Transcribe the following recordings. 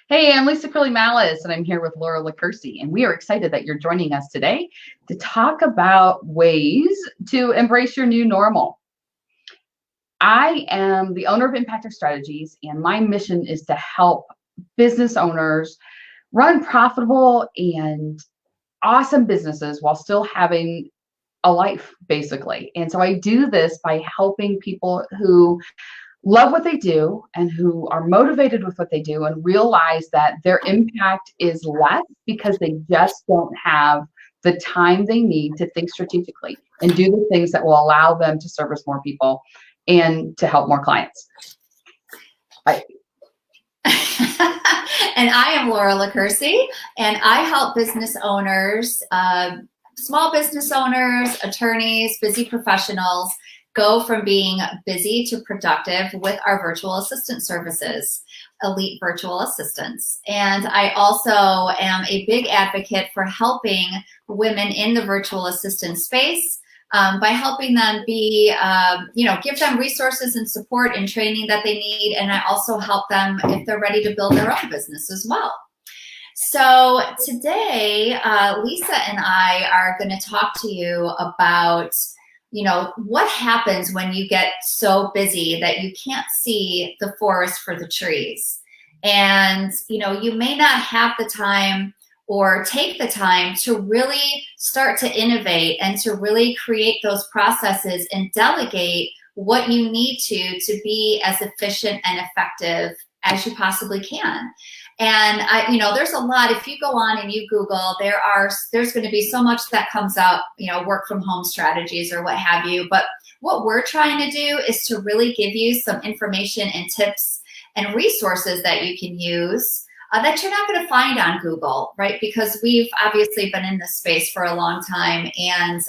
Hey, I'm Lisa Curley Mallis, and I'm here with Laura LaCursey, and we are excited that you're joining us today to talk about ways to embrace your new normal. I am the owner of Impactor Strategies, and my mission is to help business owners run profitable and awesome businesses while still having a life, basically. And so I do this by helping people who love what they do and who are motivated with what they do and realize that their impact is less because they just don't have the time they need to think strategically and do the things that will allow them to service more people and to help more clients. And I am Laura LaCursey, and I help business owners, small business owners, attorneys, busy professionals go from being busy to productive with our virtual assistant services, elite virtual assistants. And I also am a big advocate for helping women in the virtual assistant space by helping them be, give them resources and support and training that they need. And I also help them if they're ready to build their own business as well. So today, Lisa and I are going to talk to you about what happens when you get so busy that you can't see the forest for the trees. And, you may not have the time or take the time to really start to innovate and to really create those processes and delegate what you need to be as efficient and effective as you possibly can. And there's a lot. If you go on and you Google, there's going to be so much that comes up, work from home strategies or what have you. But what we're trying to do is to really give you some information and tips and resources that you can use that you're not going to find on Google, right? Because we've obviously been in this space for a long time, and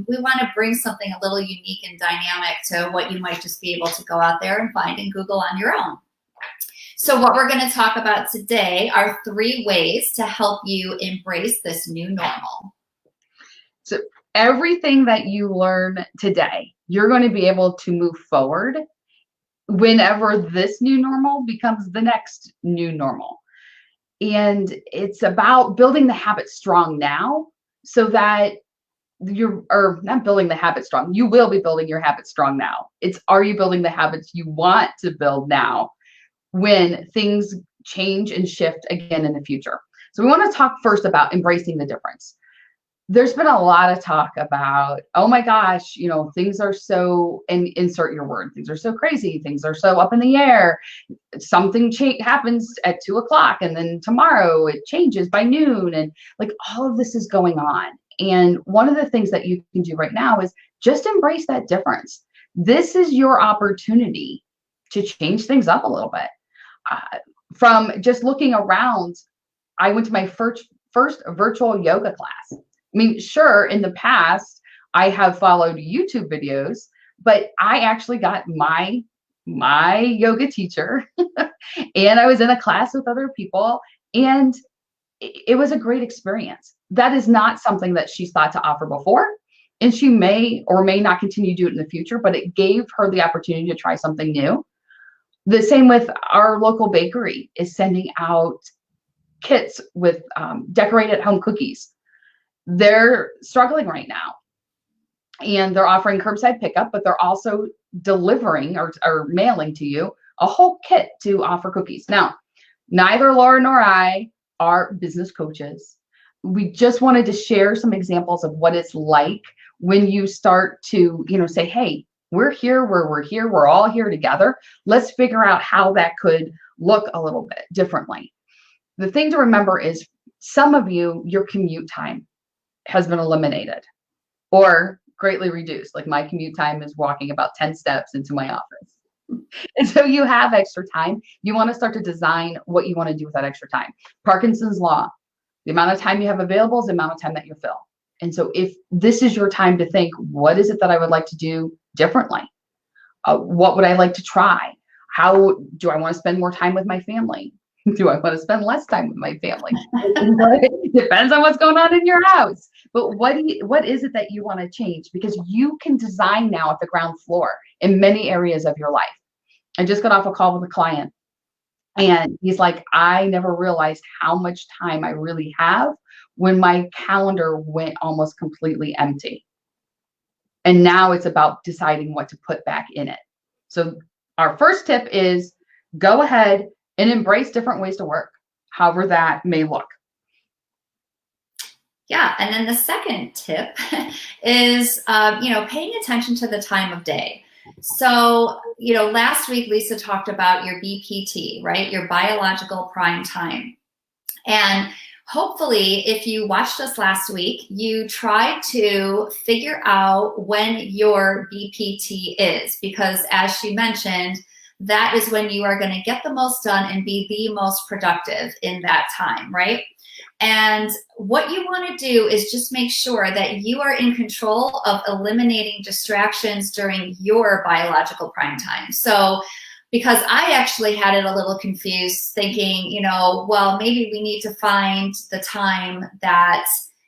we want to bring something a little unique and dynamic to what you might just be able to go out there and find in Google on your own. So what we're going to talk about today are 3 ways to help you embrace this new normal. So everything that you learn today, you're going to be able to move forward whenever this new normal becomes the next new normal. And it's about building the habit strong now so that or not building the habit strong. You will be building your habit strong now. Are you building the habits you want to build now when things change and shift again in the future? So we want to talk first about embracing the difference. There's been a lot of talk about, oh my gosh, things are so, and insert your word, things are so crazy, things are so up in the air. Something happens at 2:00 and then tomorrow it changes by noon. And like all of this is going on. And one of the things that you can do right now is just embrace that difference. This is your opportunity to change things up a little bit. From just looking around, I went to my first virtual yoga class. I mean, sure, in the past, I have followed YouTube videos, but I actually got my yoga teacher and I was in a class with other people, and it was a great experience. That is not something that she's thought to offer before, and she may or may not continue to do it in the future, but it gave her the opportunity to try something new. The same with our local bakery is sending out kits with decorated home cookies. They're struggling right now, and they're offering curbside pickup, but they're also delivering or mailing to you a whole kit to offer cookies. Now, neither Laura nor I are business coaches. We just wanted to share some examples of what it's like when you start to, say, hey, we're here, we're all here together. Let's figure out how that could look a little bit differently. The thing to remember is some of you, your commute time has been eliminated or greatly reduced. Like my commute time is walking about 10 steps into my office. And so you have extra time. You want to start to design what you want to do with that extra time. Parkinson's law, the amount of time you have available is the amount of time that you fill. And so if this is your time to think, what is it that I would like to do differently? What would I like to try? How do I want to spend more time with my family? Do I want to spend less time with my family? It depends on what's going on in your house. But what is it that you want to change? Because you can design now at the ground floor in many areas of your life. I just got off a call with a client, And he's like, I never realized how much time I really have when my calendar went almost completely empty. And now it's about deciding what to put back in it. So our first tip is go ahead and embrace different ways to work, however that may look. Yeah, and then the second tip is, paying attention to the time of day. So, last week Lisa talked about your BPT, right? Your biological prime time. And hopefully, if you watched us last week, you tried to figure out when your BPT is, because as she mentioned, that is when you are going to get the most done and be the most productive in that time, right? And what you want to do is just make sure that you are in control of eliminating distractions during your biological prime time. So, because I actually had it a little confused thinking, well, maybe we need to find the time that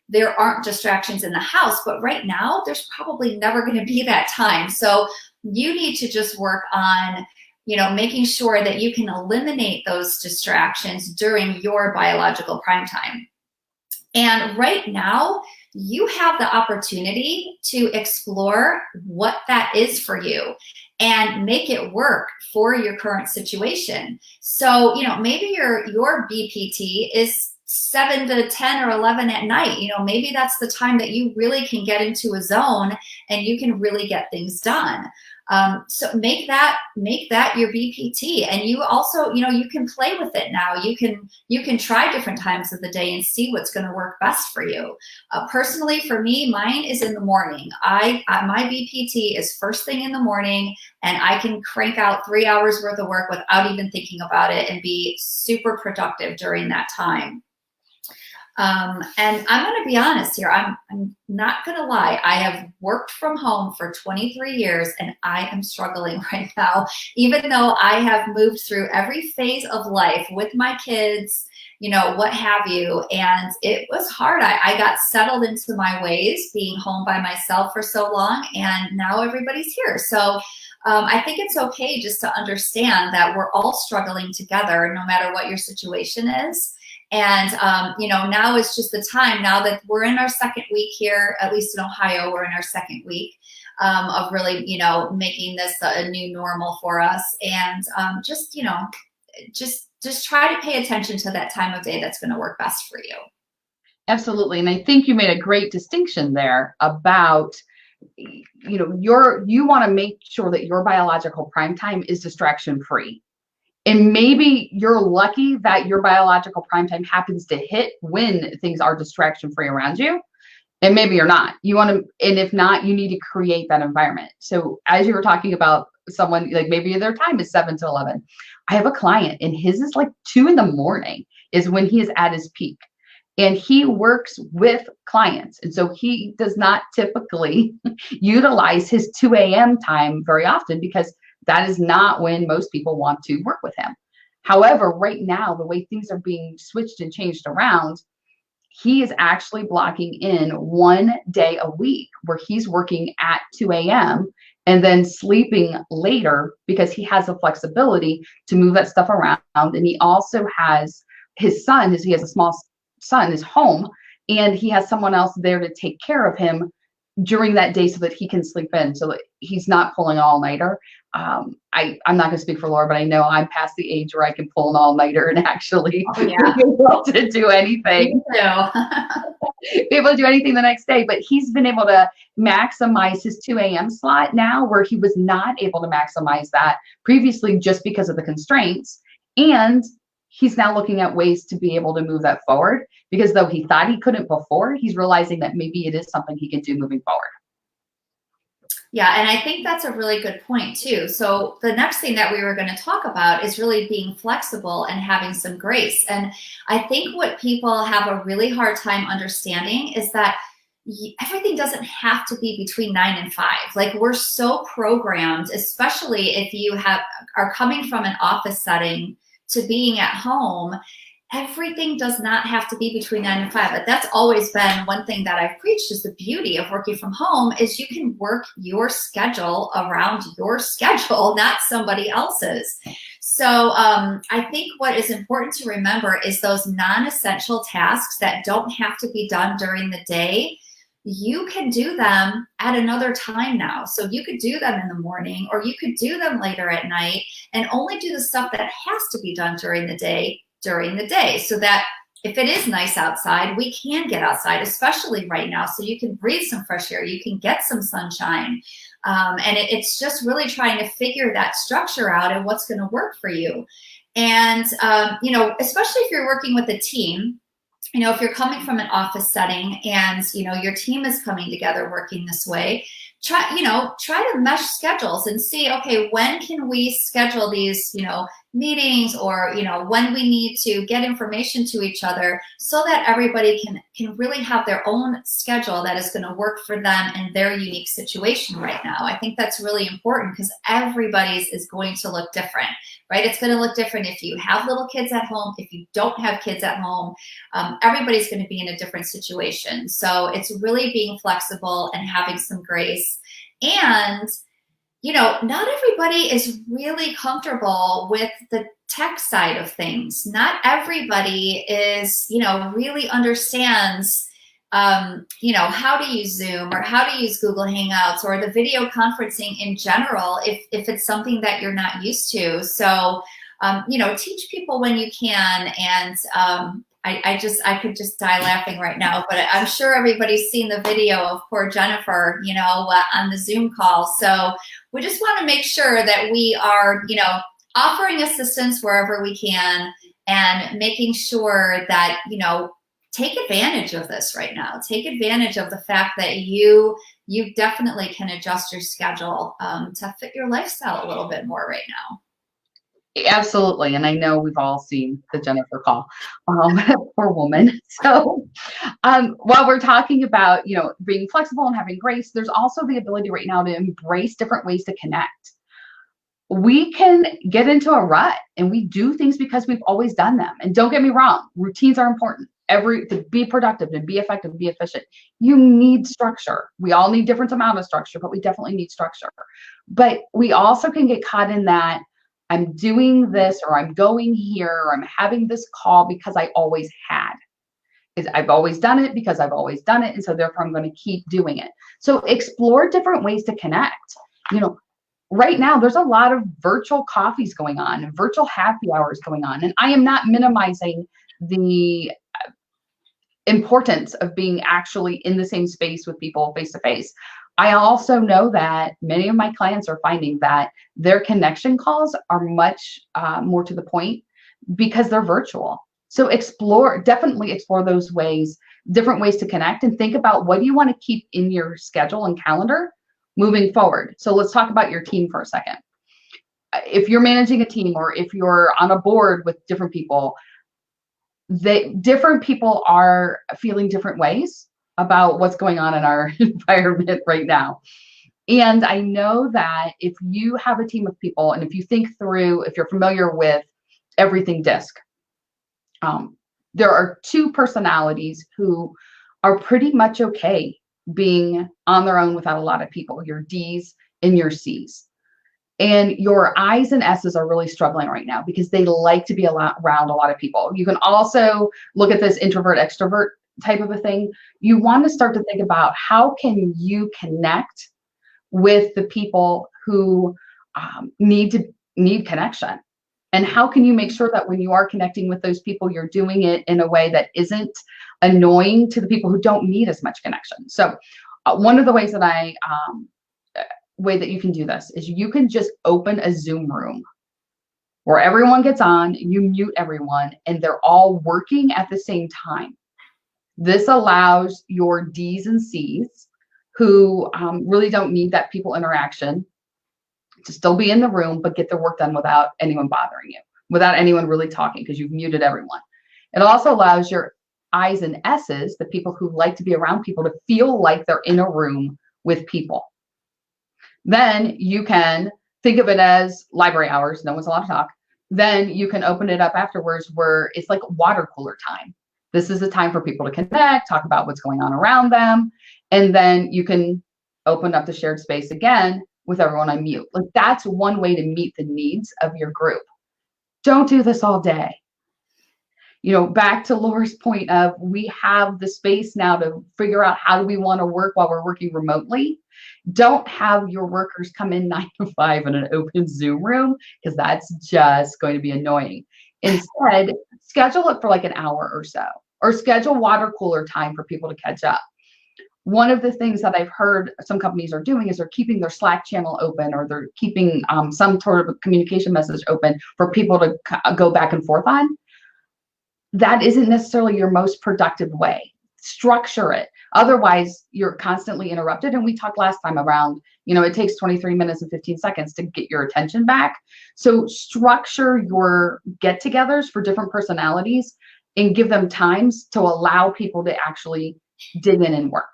there aren't distractions in the house, but right now there's probably never going to be that time. So you need to just work on making sure that you can eliminate those distractions during your biological prime time. And right now, you have the opportunity to explore what that is for you and make it work for your current situation. So, maybe your BPT is 7 to 10 or 11 at night. Maybe that's the time that you really can get into a zone and you can really get things done. So make that your BPT, and you also, you can play with it now. You can try different times of the day and see what's going to work best for you. Personally, for me, mine is in the morning. My BPT is first thing in the morning, and I can crank out 3 hours worth of work without even thinking about it and be super productive during that time. And I'm going to be honest here. I'm not going to lie. I have worked from home for 23 years and I am struggling right now, even though I have moved through every phase of life with my kids, what have you. And it was hard. I got settled into my ways being home by myself for so long, and now everybody's here. So I think it's okay just to understand that we're all struggling together, no matter what your situation is. And, now is just the time, now that we're in our second week here, at least in Ohio, we're in our second week of really, making this a new normal for us. And just try to pay attention to that time of day that's going to work best for you. Absolutely. And I think you made a great distinction there about, you want to make sure that your biological prime time is distraction free. And maybe you're lucky that your biological prime time happens to hit when things are distraction free around you. And maybe you're not. You want to, and if not, you need to create that environment. So as you were talking about someone, like maybe their time is 7 to 11. I have a client and his is like 2 a.m. is when he is at his peak. And he works with clients. And so he does not typically utilize his 2 a.m. time very often, because that is not when most people want to work with him. However, right now, the way things are being switched and changed around, he is actually blocking in 1 day a week where he's working at 2 a.m. and then sleeping later, because he has the flexibility to move that stuff around. And he also has his son, he has a small son, is home, and he has someone else there to take care of him during that day so that he can sleep in, so that he's not pulling an all-nighter. I'm not going to speak for Laura, but I know I'm past the age where I can pull an all-nighter and actually be able to do anything. Be able to do anything the next day. But he's been able to maximize his 2 a.m. slot now, where he was not able to maximize that previously just because of the constraints. And he's now looking at ways to be able to move that forward, because though he thought he couldn't before, he's realizing that maybe it is something he can do moving forward. Yeah, and I think that's a really good point too. So the next thing that we were going to talk about is really being flexible and having some grace. And I think what people have a really hard time understanding is that everything doesn't have to be between 9 and 5. Like, we're so programmed, especially if you are coming from an office setting to being at home. Everything does not have to be between 9 and 5. But that's always been one thing that I've preached, is the beauty of working from home is you can work your schedule around your schedule, not somebody else's. So I think what is important to remember is those non-essential tasks that don't have to be done during the day. You can do them at another time now. So you could do them in the morning, or you could do them later at night, and only do the stuff that has to be done during the day, so that if it is nice outside, we can get outside, especially right now. So you can breathe some fresh air, you can get some sunshine. And it's just really trying to figure that structure out and what's going to work for you. And, especially if you're working with a team, if you're coming from an office setting and, your team is coming together working this way, try to mesh schedules and see, okay, when can we schedule these, meetings, or, when we need to get information to each other, so that everybody can really have their own schedule that is going to work for them and their unique situation right now. I think that's really important, because everybody's is going to look different, right? It's going to look different if you have little kids at home, if you don't have kids at home. Everybody's going to be in a different situation. So it's really being flexible and having some grace. And not everybody is really comfortable with the tech side of things. Not everybody is, really understands, how to use Zoom or how to use Google Hangouts or the video conferencing in general, if it's something that you're not used to. So, teach people when you can. And I could just die laughing right now, but I'm sure everybody's seen the video of poor Jennifer, on the Zoom call. So we just want to make sure that we are, offering assistance wherever we can, and making sure that, take advantage of this right now. Take advantage of the fact that you definitely can adjust your schedule to fit your lifestyle a little bit more right now. Absolutely. And I know we've all seen the Jennifer call, poor woman. So while we're talking about, being flexible and having grace, there's also the ability right now to embrace different ways to connect. We can get into a rut and we do things because we've always done them. And don't get me wrong, routines are important. To be productive and be effective and be efficient, you need structure. We all need different amount of structure, but we definitely need structure. But we also can get caught in that I'm doing this, or I'm going here, or I'm having this call because I always had. I've always done it because I've always done it. And so therefore I'm going to keep doing it. So explore different ways to connect. Right now there's a lot of virtual coffees going on and virtual happy hours going on. And I am not minimizing the importance of being actually in the same space with people face to face. I also know that many of my clients are finding that their connection calls are much more to the point because they're virtual. So definitely explore those ways, different ways to connect, and think about what do you want to keep in your schedule and calendar moving forward. So let's talk about your team for a second. If you're managing a team, or if you're on a board with different people, different people are feeling different ways about what's going on in our environment right now. And I know that if you have a team of people, and if you think through, if you're familiar with everything DISC, there are two personalities who are pretty much okay being on their own without a lot of people, your Ds and your Cs. And your I's and S's are really struggling right now because they like to be around a lot of people. You can also look at this introvert extrovert type of a thing. You want to start to think about how can you connect with the people who need connection, and how can you make sure that when you are connecting with those people, you're doing it in a way that isn't annoying to the people who don't need as much connection. So one of the ways that way that you can do this is you can just open a Zoom room where everyone gets on, you mute everyone, and they're all working at the same time. This allows your Ds and Cs who really don't need that people interaction to still be in the room, but get their work done without anyone bothering you, without anyone really talking, because you've muted everyone. It also allows your I's and S's, the people who like to be around people, to feel like they're in a room with people. Then you can think of it as library hours. No one's allowed to talk. Then you can open it up afterwards where it's like water cooler time. This is a time for people to connect, talk about what's going on around them. And then you can open up the shared space again with everyone on mute. Like, that's one way to meet the needs of your group. Don't do this all day. You know, back to Laura's point of we have the space now to figure out how do we want to work while we're working remotely. Don't have your workers come in 9 to 5 in an open Zoom room, because that's just going to be annoying. Instead, schedule it for like an hour or so, or schedule water cooler time for people to catch up. One of the things that I've heard some companies are doing is they're keeping their Slack channel open, or they're keeping some sort of a communication message open for people to go back and forth on. That isn't necessarily your most productive way. Structure it. Otherwise, you're constantly interrupted. And we talked last time around, you know, it takes 23 minutes and 15 seconds to get your attention back. So structure your get-togethers for different personalities and give them times to allow people to actually dig in and work.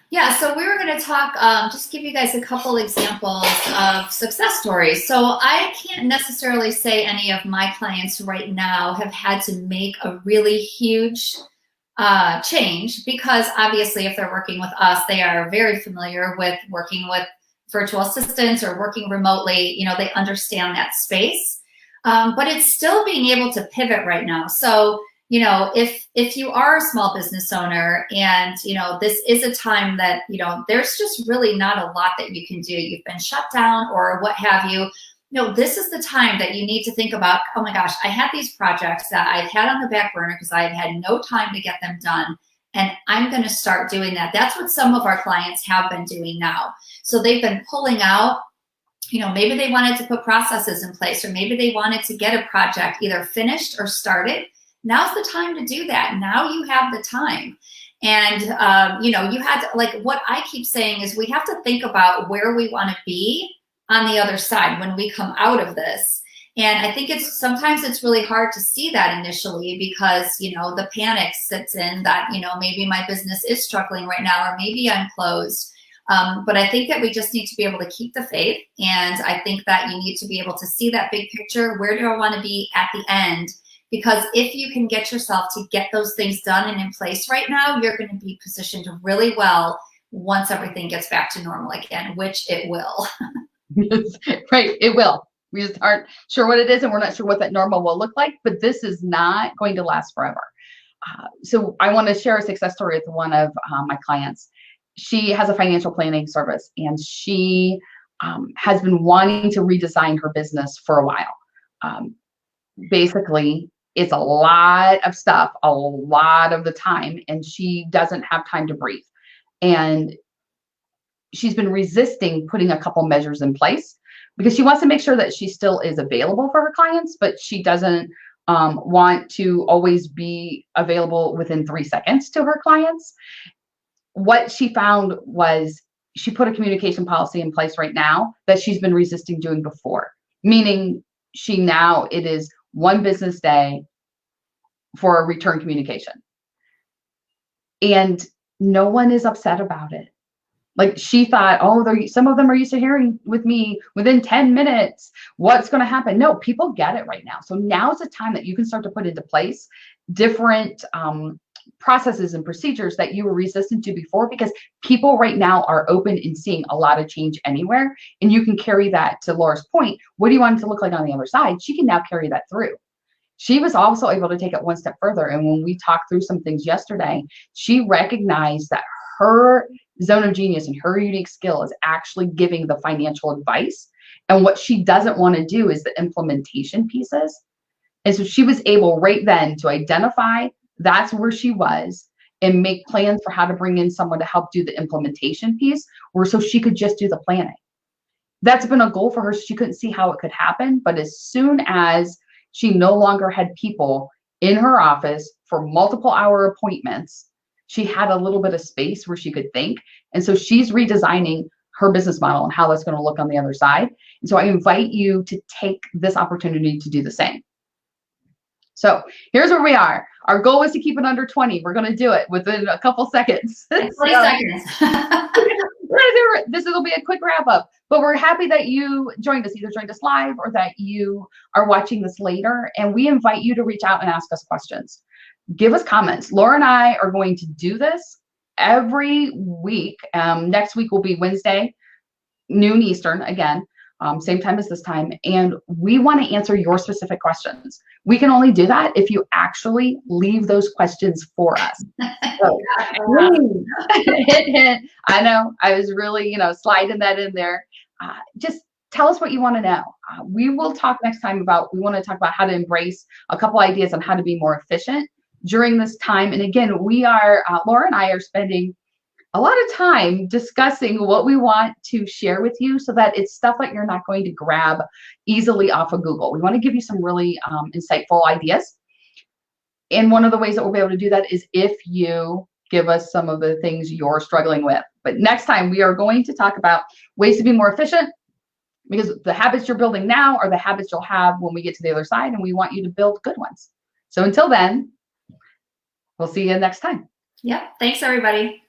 Yeah, so we were going to talk, just give you guys a couple examples of success stories. So I can't necessarily say any of my clients right now have had to make a really huge change, because obviously if they're working with us, they are very familiar with working with virtual assistants or working remotely. You know, they understand that space, but it's still being able to pivot right now. So you know, if you are a small business owner and, you know, this is a time that, you know, there's just really not a lot that you can do. You've been shut down or what have you. You know, this is the time that you need to think about, oh my gosh, I had these projects that I've had on the back burner because I've had no time to get them done. And I'm going to start doing that. That's what some of our clients have been doing now. So they've been pulling out, you know, maybe they wanted to put processes in place, or maybe they wanted to get a project either finished or started. Now's the time to do that. Now you have the time. And, you know, you had to, like what I keep saying is we have to think about where we want to be on the other side when we come out of this. And I think sometimes it's really hard to see that initially because, you know, the panic sits in that, you know, maybe my business is struggling right now, or maybe I'm closed. But I think that we just need to be able to keep the faith. And I think that you need to be able to see that big picture. Where do I want to be at the end? Because if you can get yourself to get those things done and in place right now, you're going to be positioned really well once everything gets back to normal again, which it will. Right, it will. We just aren't sure what it is, and we're not sure what that normal will look like, but this is not going to last forever. So I want to share a success story with one of my clients. She has a financial planning service, and she has been wanting to redesign her business for a while. Basically, it's a lot of stuff, a lot of the time, and she doesn't have time to breathe. And she's been resisting putting a couple measures in place because she wants to make sure that she still is available for her clients, but she doesn't want to always be available within 3 seconds to her clients. What she found was she put a communication policy in place right now that she's been resisting doing before, meaning it is one business day for a return communication. And no one is upset about it. Like she thought, oh, some of them are used to hearing with me within 10 minutes. What's going to happen? No, people get it right now. So now's the time that you can start to put into place different processes and procedures that you were resistant to before, because people right now are open and seeing a lot of change anywhere. And you can carry that, to Laura's point. What do you want it to look like on the other side? She can now carry that through. She was also able to take it one step further. And when we talked through some things yesterday, she recognized that her zone of genius and her unique skill is actually giving the financial advice. And what she doesn't want to do is the implementation pieces. And so she was able right then to identify that's where she was and make plans for how to bring in someone to help do the implementation piece, so she could just do the planning. That's been a goal for her. She couldn't see how it could happen. But as soon as she no longer had people in her office for multiple hour appointments, she had a little bit of space where she could think. And so she's redesigning her business model and how that's going to look on the other side. And so I invite you to take this opportunity to do the same. So here's where we are. Our goal is to keep it under 20. We're going to do it within a couple seconds. 20 seconds. This will be a quick wrap up, but we're happy that you joined us, either joined us live or that you are watching this later. And we invite you to reach out and ask us questions. Give us comments. Laura and I are going to do this every week. Next week will be Wednesday, noon Eastern again. same time as this time. And we want to answer your specific questions. We can only do that if you actually leave those questions for us. So, hint, hint. I know I was really, sliding that in there. Just tell us what you want to know. We will talk next time we want to talk about how to embrace a couple ideas on how to be more efficient during this time. And again, Laura and I are spending a lot of time discussing what we want to share with you so that it's stuff that you're not going to grab easily off of Google. We want to give you some really insightful ideas. And one of the ways that we'll be able to do that is if you give us some of the things you're struggling with. But next time we are going to talk about ways to be more efficient, because the habits you're building now are the habits you'll have when we get to the other side, and we want you to build good ones. So until then, we'll see you next time. Yep. Thanks, everybody.